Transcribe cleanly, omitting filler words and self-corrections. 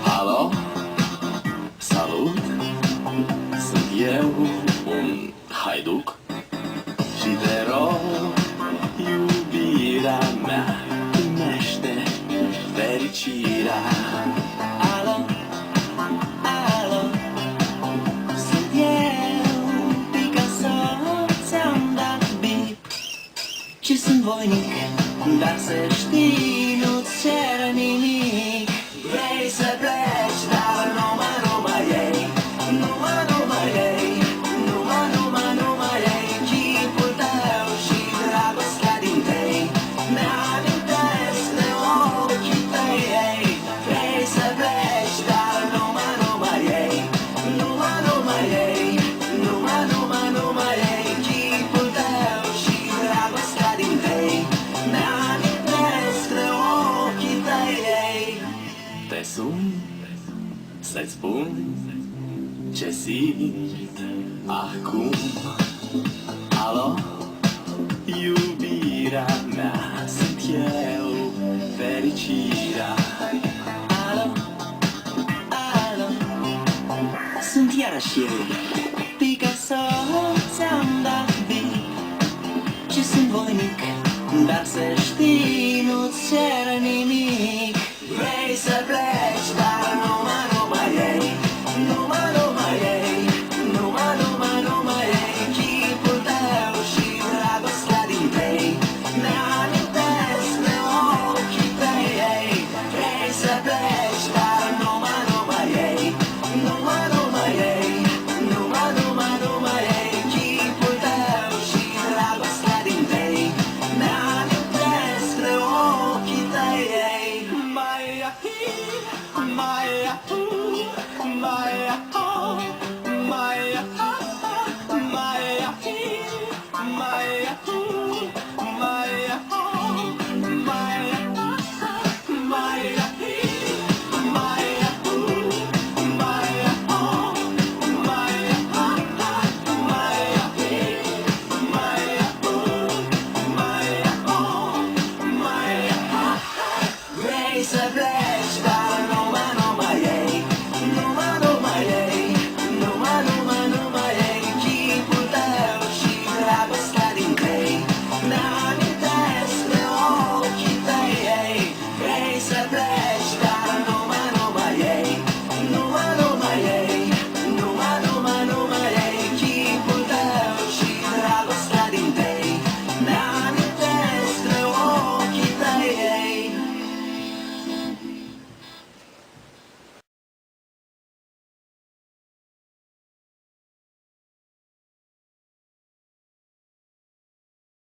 Alo, salut, sunt eu, un haiduc și te rog, iubirea mea, primește fericirea. Alo, alo, sunt eu, Picasso, ți-am dat bip și sunt voinic, dar să știi, nu-ți cer nimic. Vrei să pleci, dar nu mai iei, nu mai iei, nu mai iei chipul tău și dragostea din tei. Mi-amintesc de ochii tăi, ei. Vrei să pleci, dar nu mai iei, nu mai iei, nu mai iei chipul tău și dragostea din tei. Mi-amintesc de ochii tăi, ei. Te sun să-ți spun ce simt acum. Alo, iubirea mea, sunt eu, fericirea. Alo, alo, sunt iarăși eu, Picasso, ți-am dat bip și sunt voinic, dar să știi, nu-ți cer nimic. Vrei să pleci, dar nu mai iei, nu mai iei, nu mai iei chipul tău și dragostea din tei. Mi-amintesc de ochii tăi, ei. Vrei să pleci, dar nu mai iei, nu mai iei, nu mai iei chipul tău și dragostea din tei. Mi-amintesc de ochii tăi, ei. Vrei să pleci.